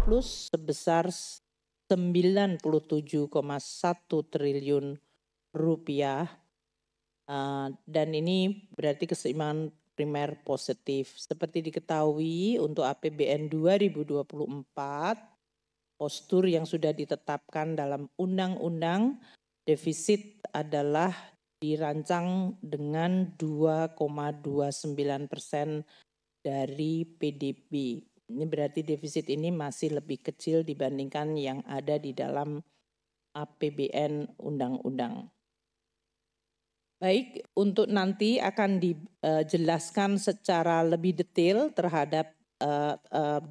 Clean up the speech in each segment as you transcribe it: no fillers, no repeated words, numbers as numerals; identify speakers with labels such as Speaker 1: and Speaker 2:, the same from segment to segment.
Speaker 1: surplus sebesar 97,1 triliun rupiah. Dan ini berarti keseimbangan primer positif. Seperti diketahui untuk APBN 2024, postur yang sudah ditetapkan dalam undang-undang defisit adalah dirancang dengan 2,29% dari PDB. Ini berarti defisit ini masih lebih kecil dibandingkan yang ada di dalam APBN undang-undang. Baik, untuk nanti akan dijelaskan secara lebih detail terhadap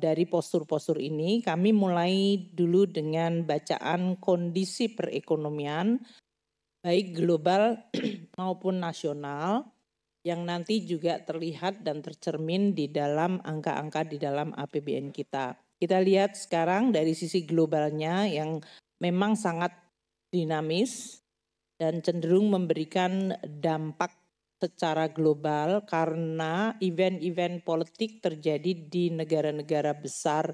Speaker 1: dari postur-postur ini. Kami mulai dulu dengan bacaan kondisi perekonomian baik global maupun nasional yang nanti juga terlihat dan tercermin di dalam angka-angka di dalam APBN kita. Kita lihat sekarang dari sisi globalnya yang memang sangat dinamis dan cenderung memberikan dampak secara global karena event-event politik terjadi di negara-negara besar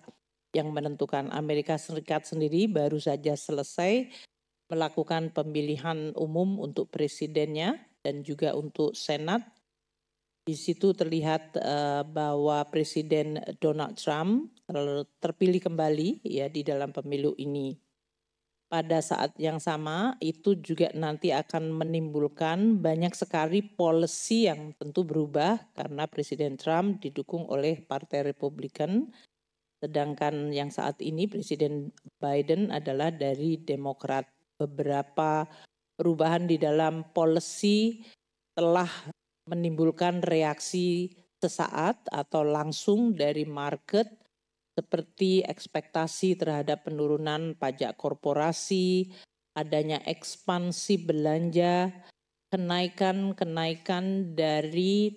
Speaker 1: yang menentukan. Amerika Serikat sendiri baru saja selesai melakukan pemilihan umum untuk presidennya dan juga untuk Senat. Di situ terlihat bahwa Presiden Donald Trump terpilih kembali ya di dalam pemilu ini. Pada saat yang sama itu juga nanti akan menimbulkan banyak sekali policy yang tentu berubah karena Presiden Trump didukung oleh Partai Republikan, sedangkan yang saat ini Presiden Biden adalah dari Demokrat. Beberapa perubahan di dalam policy telah menimbulkan reaksi sesaat atau langsung dari market seperti ekspektasi terhadap penurunan pajak korporasi, adanya ekspansi belanja, kenaikan dari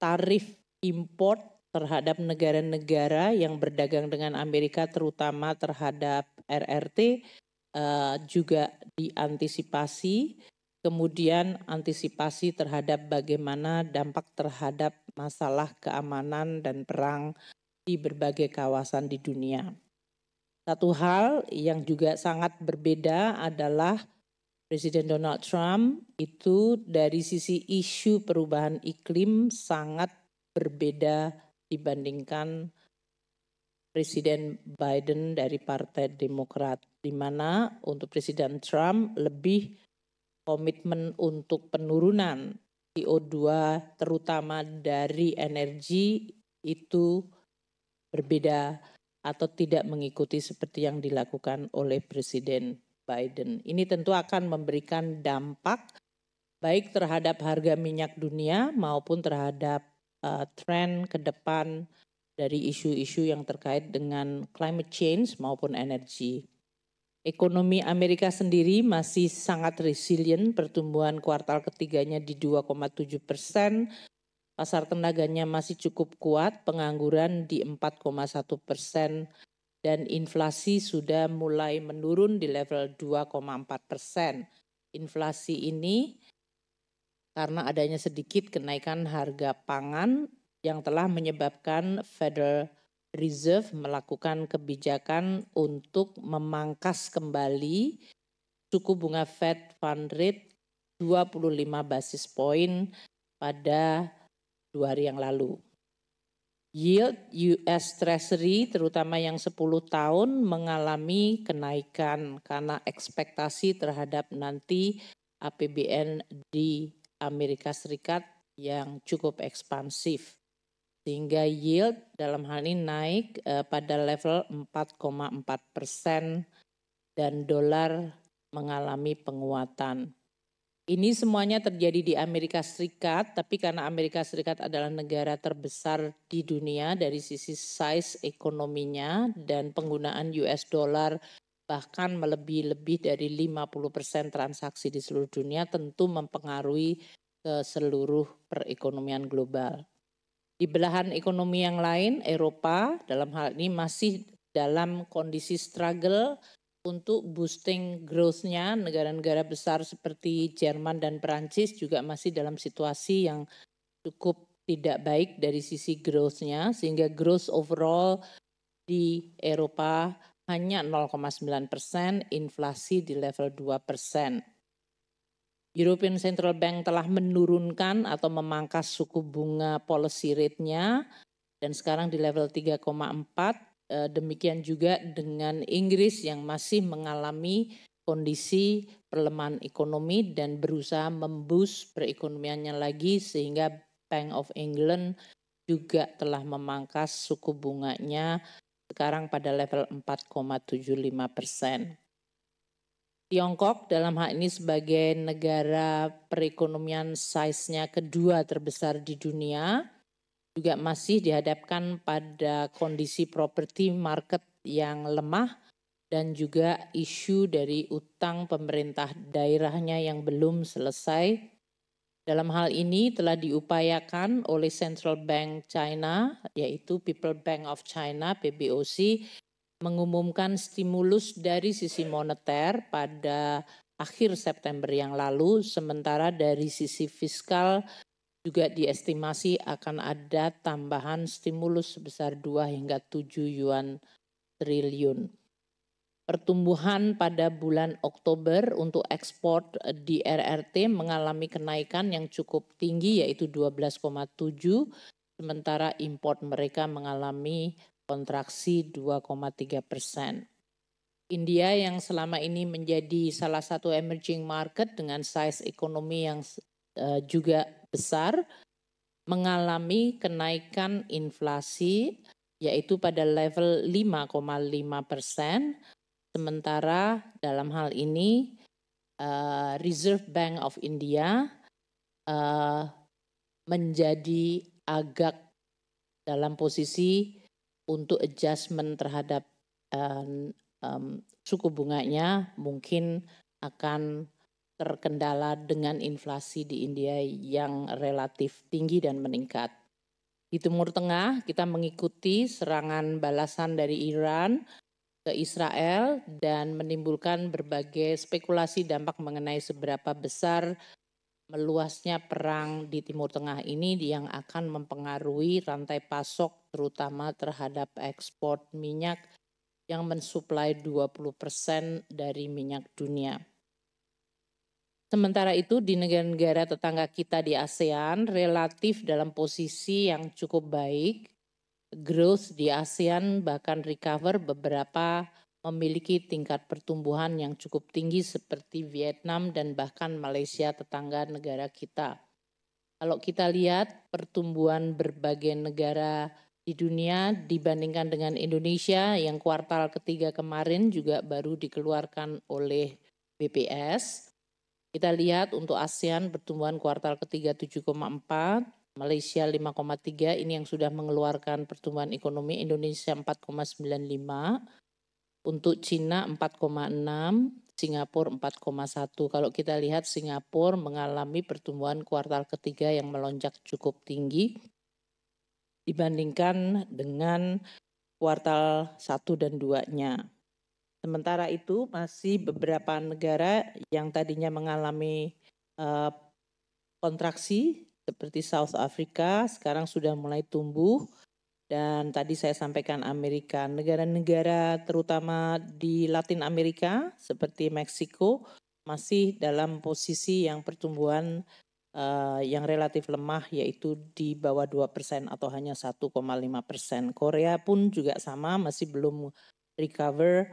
Speaker 1: tarif import terhadap negara-negara yang berdagang dengan Amerika terutama terhadap RRT juga diantisipasi. Kemudian antisipasi terhadap bagaimana dampak terhadap masalah keamanan dan perang di berbagai kawasan di dunia. Satu hal yang juga sangat berbeda adalah Presiden Donald Trump itu dari sisi isu perubahan iklim sangat berbeda dibandingkan Presiden Biden dari Partai Demokrat, di mana untuk Presiden Trump lebih komitmen untuk penurunan CO2 terutama dari energi itu berbeda atau tidak mengikuti seperti yang dilakukan oleh Presiden Biden. Ini tentu akan memberikan dampak baik terhadap harga minyak dunia maupun terhadap tren ke depan dari isu-isu yang terkait dengan climate change maupun energi. Ekonomi Amerika sendiri masih sangat resilient, pertumbuhan kuartal ketiganya di 2,7%, pasar tenaganya masih cukup kuat, pengangguran di 4,1%, dan inflasi sudah mulai menurun di level 2,4%. Inflasi ini karena adanya sedikit kenaikan harga pangan yang telah menyebabkan Federal Reserve melakukan kebijakan untuk memangkas kembali suku bunga Fed Fund Rate 25 basis point pada 2 hari yang lalu. Yield US Treasury terutama yang 10 tahun mengalami kenaikan karena ekspektasi terhadap nanti APBN di Amerika Serikat yang cukup ekspansif. Sehingga yield dalam hal ini naik pada level 4,4% dan dolar mengalami penguatan. Ini semuanya terjadi di Amerika Serikat, tapi karena Amerika Serikat adalah negara terbesar di dunia dari sisi size ekonominya dan penggunaan US dollar bahkan melebihi dari 50% transaksi di seluruh dunia tentu mempengaruhi ke seluruh perekonomian global. Di belahan ekonomi yang lain, Eropa dalam hal ini masih dalam kondisi struggle untuk boosting growth-nya. Negara-negara besar seperti Jerman dan Perancis juga masih dalam situasi yang cukup tidak baik dari sisi growth-nya, sehingga growth overall Di Eropa hanya 0,9%, inflasi di level 2%. European Central Bank telah menurunkan atau memangkas suku bunga policy rate-nya dan sekarang di level 3,4. Demikian juga dengan Inggris yang masih mengalami kondisi pelemahan ekonomi dan berusaha memboost perekonomiannya lagi, sehingga Bank of England juga telah memangkas suku bunganya sekarang pada level 4,75%. Tiongkok dalam hal ini sebagai negara perekonomian size-nya kedua terbesar di dunia, juga masih dihadapkan pada kondisi properti market yang lemah dan juga isu dari utang pemerintah daerahnya yang belum selesai. Dalam hal ini telah diupayakan oleh Central Bank China, yaitu People Bank of China, PBOC, mengumumkan stimulus dari sisi moneter pada akhir September yang lalu, sementara dari sisi fiskal juga diestimasi akan ada tambahan stimulus sebesar 2 hingga 7 yuan triliun. Pertumbuhan pada bulan Oktober untuk ekspor di RRT mengalami kenaikan yang cukup tinggi, yaitu 12,7, sementara import mereka mengalami kontraksi 2,3%. India yang selama ini menjadi salah satu emerging market dengan size ekonomi yang juga besar, mengalami kenaikan inflasi yaitu pada level 5,5%, sementara dalam hal ini Reserve Bank of India menjadi agak dalam posisi untuk adjustment terhadap suku bunganya mungkin akan terkendala dengan inflasi di India yang relatif tinggi dan meningkat. Di Timur Tengah kita mengikuti serangan balasan dari Iran ke Israel dan menimbulkan berbagai spekulasi dampak mengenai seberapa besar meluasnya perang di Timur Tengah ini yang akan mempengaruhi rantai pasok terutama terhadap ekspor minyak yang mensuplai 20% dari minyak dunia. Sementara itu di negara-negara tetangga kita di ASEAN relatif dalam posisi yang cukup baik. Growth di ASEAN bahkan recover, beberapa memiliki tingkat pertumbuhan yang cukup tinggi seperti Vietnam dan bahkan Malaysia tetangga negara kita. Kalau kita lihat pertumbuhan berbagai negara di dunia dibandingkan dengan Indonesia yang kuartal ketiga kemarin juga baru dikeluarkan oleh BPS. Kita lihat untuk ASEAN pertumbuhan kuartal ketiga 7,4, Malaysia 5,3, ini yang sudah mengeluarkan pertumbuhan ekonomi, Indonesia 4,95, untuk Cina 4,6, Singapura 4,1. Kalau kita lihat Singapura mengalami pertumbuhan kuartal ketiga yang melonjak cukup tinggi dibandingkan dengan kuartal 1 dan 2-nya. Sementara itu masih beberapa negara yang tadinya mengalami kontraksi seperti South Africa sekarang sudah mulai tumbuh, dan tadi saya sampaikan Amerika. Negara-negara terutama di Latin Amerika seperti Meksiko masih dalam posisi yang pertumbuhan yang relatif lemah, yaitu di bawah 2% atau hanya 1,5%. Korea pun juga sama, masih belum recover.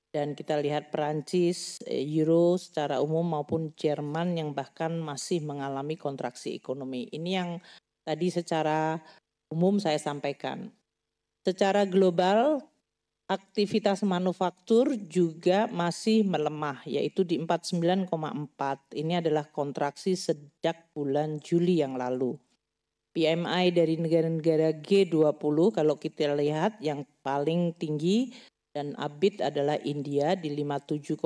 Speaker 1: Dan kita lihat Perancis, Euro secara umum maupun Jerman yang bahkan masih mengalami kontraksi ekonomi. Ini yang tadi secara umum saya sampaikan. Secara global, aktivitas manufaktur juga masih melemah, yaitu di 49,4. Ini adalah kontraksi sejak bulan Juli yang lalu. PMI dari negara-negara G20 kalau kita lihat yang paling tinggi dan upbeat adalah India di 57,4,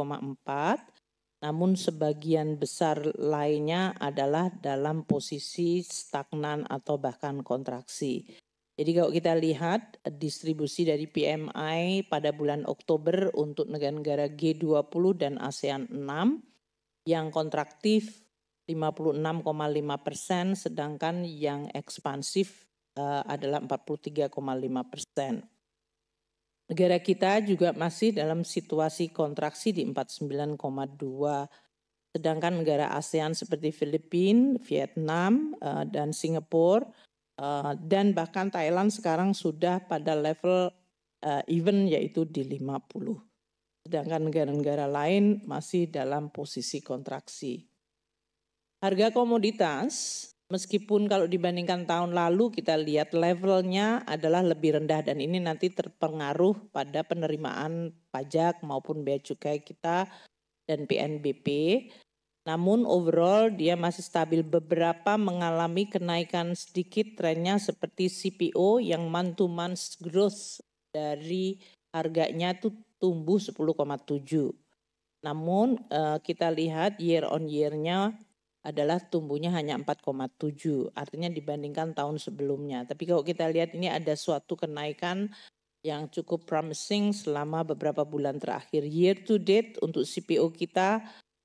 Speaker 1: namun sebagian besar lainnya adalah dalam posisi stagnan atau bahkan kontraksi. Jadi kalau kita lihat distribusi dari PMI pada bulan Oktober untuk negara-negara G20 dan ASEAN 6 yang kontraktif 56,5%, sedangkan yang ekspansif adalah 43,5%. Negara kita juga masih dalam situasi kontraksi di 49,2. Sedangkan negara ASEAN seperti Filipina, Vietnam, dan Singapura, dan bahkan Thailand sekarang sudah pada level even yaitu di 50. Sedangkan negara-negara lain masih dalam posisi kontraksi. Harga komoditas, meskipun kalau dibandingkan tahun lalu kita lihat levelnya adalah lebih rendah dan ini nanti terpengaruh pada penerimaan pajak maupun bea cukai kita dan PNBP. Namun overall dia masih stabil, beberapa mengalami kenaikan sedikit trennya seperti CPO yang month to month growth dari harganya itu tumbuh 10,7. Namun kita lihat year on year-nya adalah tumbuhnya hanya 4,7. Artinya dibandingkan tahun sebelumnya. Tapi kalau kita lihat ini ada suatu kenaikan yang cukup promising selama beberapa bulan terakhir. Year to date untuk CPO kita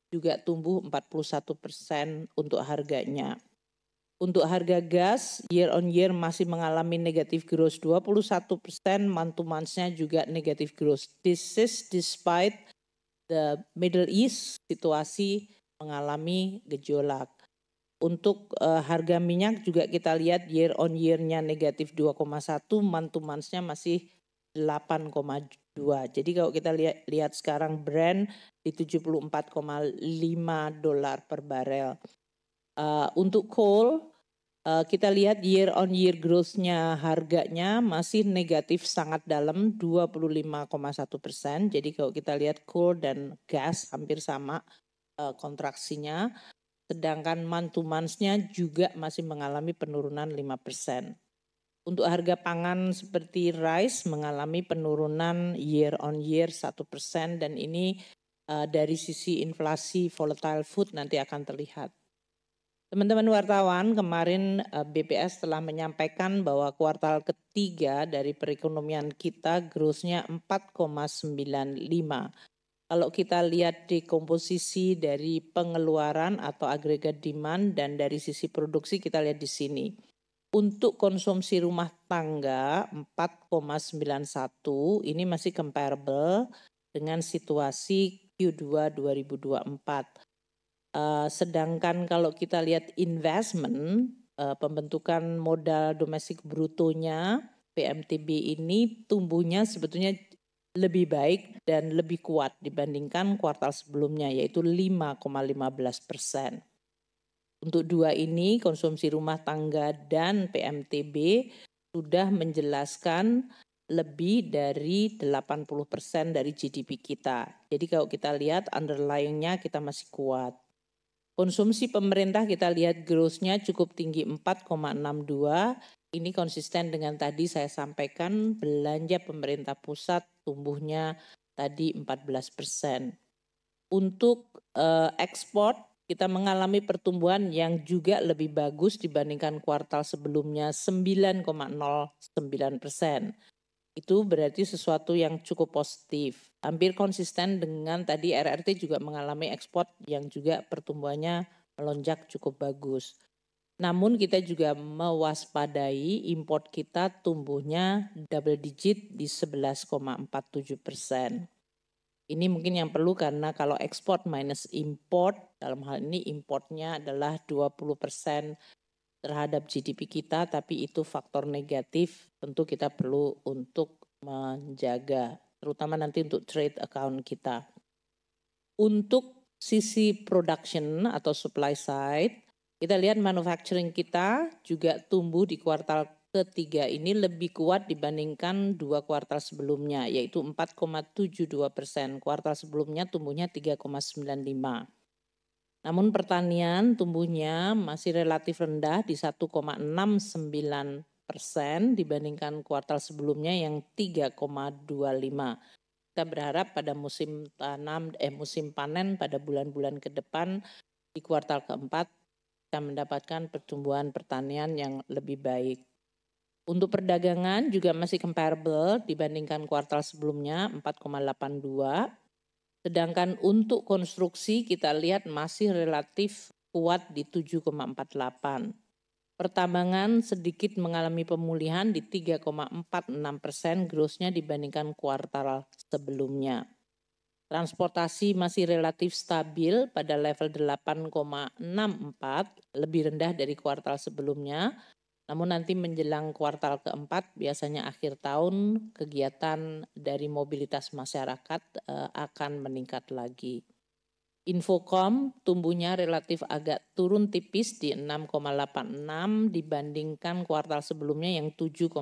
Speaker 1: juga tumbuh 41% untuk harganya. Untuk harga gas, year on year masih mengalami negatif growth 21%, month to month-nya juga negatif growth. This is despite the Middle East situasi mengalami gejolak. Untuk harga minyak juga kita lihat year on year-nya negatif 2,1, month to month-nya masih 8,2. Jadi kalau kita lihat sekarang Brent di $74,5 per barel. Untuk coal, kita lihat year on year growth-nya harganya masih negatif sangat dalam 25,1%. Jadi kalau kita lihat coal dan gas hampir sama kontraksinya. Sedangkan month to month-nya juga masih mengalami penurunan 5%. Untuk harga pangan seperti rice mengalami penurunan year on year 1% dan ini dari sisi inflasi volatile food nanti akan terlihat. Teman-teman wartawan, kemarin BPS telah menyampaikan bahwa kuartal ketiga dari perekonomian kita growth-nya 4,95. Kalau kita lihat di komposisi dari pengeluaran atau agregat demand dan dari sisi produksi kita lihat di sini. Untuk konsumsi rumah tangga 4,91 ini masih comparable dengan situasi Q2 2024. Sedangkan kalau kita lihat investment, pembentukan modal domestik brutonya PMTB ini tumbuhnya sebetulnya lebih baik dan lebih kuat dibandingkan kuartal sebelumnya yaitu 5,15%. Untuk dua ini konsumsi rumah tangga dan PMTB sudah menjelaskan lebih dari 80% dari GDP kita. Jadi kalau kita lihat underlying-nya kita masih kuat. Konsumsi pemerintah kita lihat growth-nya cukup tinggi 4,62. Ini konsisten dengan tadi saya sampaikan belanja pemerintah pusat tumbuhnya tadi 14%. Untuk ekspor kita mengalami pertumbuhan yang juga lebih bagus dibandingkan kuartal sebelumnya 9,09%. Itu berarti sesuatu yang cukup positif. Hampir konsisten dengan tadi RRT juga mengalami ekspor yang juga pertumbuhannya melonjak cukup bagus. Namun kita juga mewaspadai import kita tumbuhnya double digit di 11,47%. Ini mungkin yang perlu karena kalau ekspor minus import, dalam hal ini importnya adalah 20% terhadap GDP kita, tapi itu faktor negatif tentu kita perlu untuk menjaga, terutama nanti untuk trade account kita. Untuk sisi production atau supply side, kita lihat manufacturing kita juga tumbuh di kuartal ketiga ini lebih kuat dibandingkan dua kuartal sebelumnya, yaitu 4,72%. Kuartal sebelumnya tumbuhnya 3,95%. Namun pertanian tumbuhnya masih relatif rendah di 1,69% dibandingkan kuartal sebelumnya yang 3,25%. Kita berharap pada musim panen pada bulan-bulan ke depan di kuartal keempat kita mendapatkan pertumbuhan pertanian yang lebih baik. Untuk perdagangan juga masih comparable dibandingkan kuartal sebelumnya 4,82%. Sedangkan untuk konstruksi kita lihat masih relatif kuat di 7,48. Pertambangan sedikit mengalami pemulihan di 3,46% growth-nya dibandingkan kuartal sebelumnya. Transportasi masih relatif stabil pada level 8,64, lebih rendah dari kuartal sebelumnya. Namun nanti menjelang kuartal keempat, biasanya akhir tahun, kegiatan dari mobilitas masyarakat akan meningkat lagi. Infokom tumbuhnya relatif agak turun tipis di 6,86 dibandingkan kuartal sebelumnya yang 7,66.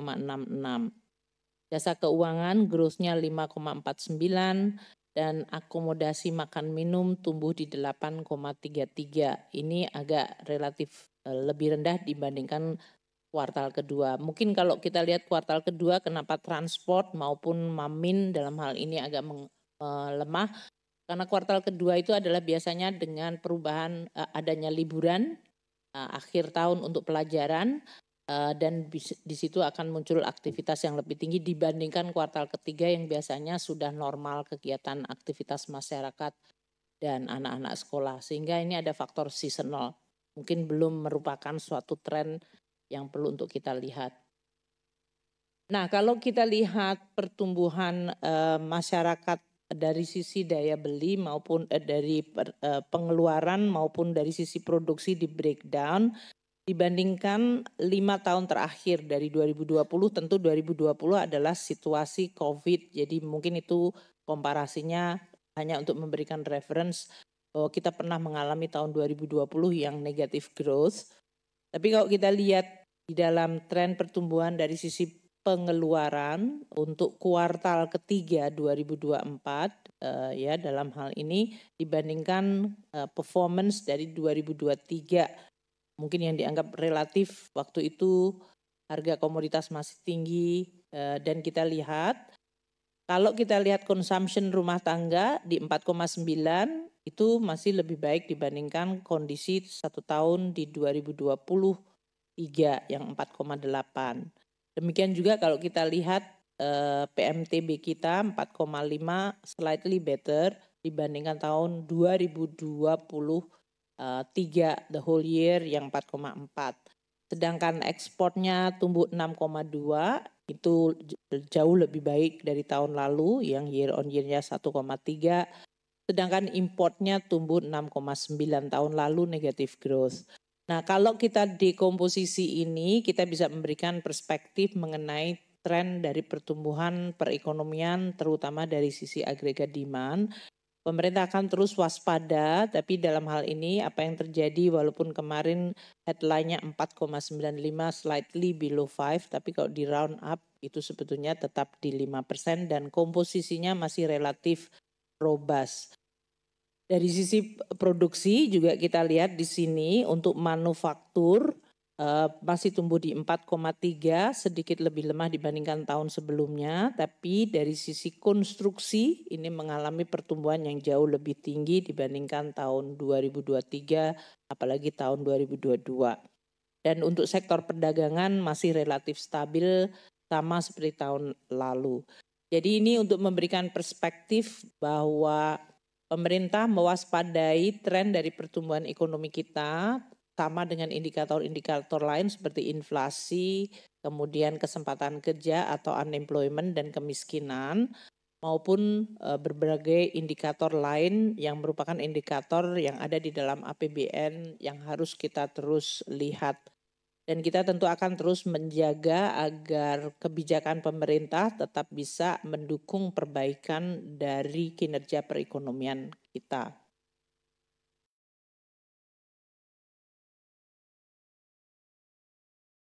Speaker 1: Jasa keuangan growth-nya 5,49 dan akomodasi makan minum tumbuh di 8,33. Ini agak relatif lebih rendah dibandingkan kuartal kedua. Mungkin kalau kita lihat kuartal kedua kenapa transport maupun Mamin dalam hal ini agak melemah, karena kuartal kedua itu adalah biasanya dengan perubahan adanya liburan akhir tahun untuk pelajaran dan di situ akan muncul aktivitas yang lebih tinggi dibandingkan kuartal ketiga yang biasanya sudah normal kegiatan aktivitas masyarakat dan anak-anak sekolah. Sehingga ini ada faktor seasonal. Mungkin belum merupakan suatu tren yang perlu untuk kita lihat. Nah, kalau kita lihat pertumbuhan masyarakat dari sisi daya beli maupun dari pengeluaran maupun dari sisi produksi di breakdown dibandingkan 5 tahun terakhir dari 2020, tentu 2020 adalah situasi COVID. Jadi mungkin itu komparasinya hanya untuk memberikan reference bahwa kita pernah mengalami tahun 2020 yang negative growth. Tapi kalau kita lihat di dalam tren pertumbuhan dari sisi pengeluaran untuk kuartal ketiga 2024 ya dalam hal ini dibandingkan performance dari 2023 mungkin yang dianggap relatif waktu itu harga komoditas masih tinggi dan kita lihat kalau kita lihat consumption rumah tangga di 4,9 itu masih lebih baik dibandingkan kondisi 1 tahun di 2023 yang 4,8. Demikian juga kalau kita lihat PMTB kita 4,5 slightly better dibandingkan tahun 2023 the whole year yang 4,4. Sedangkan ekspornya tumbuh 6,2 itu jauh lebih baik dari tahun lalu yang year on year-nya 1,3. Sedangkan importnya tumbuh 6,9 tahun lalu negative growth. Nah, kalau kita dekomposisi ini, kita bisa memberikan perspektif mengenai tren dari pertumbuhan perekonomian, terutama dari sisi agregat demand. Pemerintah akan terus waspada, tapi dalam hal ini apa yang terjadi walaupun kemarin headline-nya 4,95 slightly below 5, tapi kalau di round up itu sebetulnya tetap di 5% dan komposisinya masih relatif robust. Dari sisi produksi juga kita lihat di sini untuk manufaktur masih tumbuh di 4,3 sedikit lebih lemah dibandingkan tahun sebelumnya. Tapi dari sisi konstruksi ini mengalami pertumbuhan yang jauh lebih tinggi dibandingkan tahun 2023 apalagi tahun 2022. Dan untuk sektor perdagangan masih relatif stabil sama seperti tahun lalu. Jadi ini untuk memberikan perspektif bahwa pemerintah mewaspadai tren dari pertumbuhan ekonomi kita sama dengan indikator-indikator lain seperti inflasi, kemudian kesempatan kerja atau unemployment dan kemiskinan maupun berbagai indikator lain yang merupakan indikator yang ada di dalam APBN yang harus kita terus lihat. Dan kita tentu akan terus menjaga agar kebijakan pemerintah tetap bisa mendukung perbaikan dari kinerja perekonomian kita.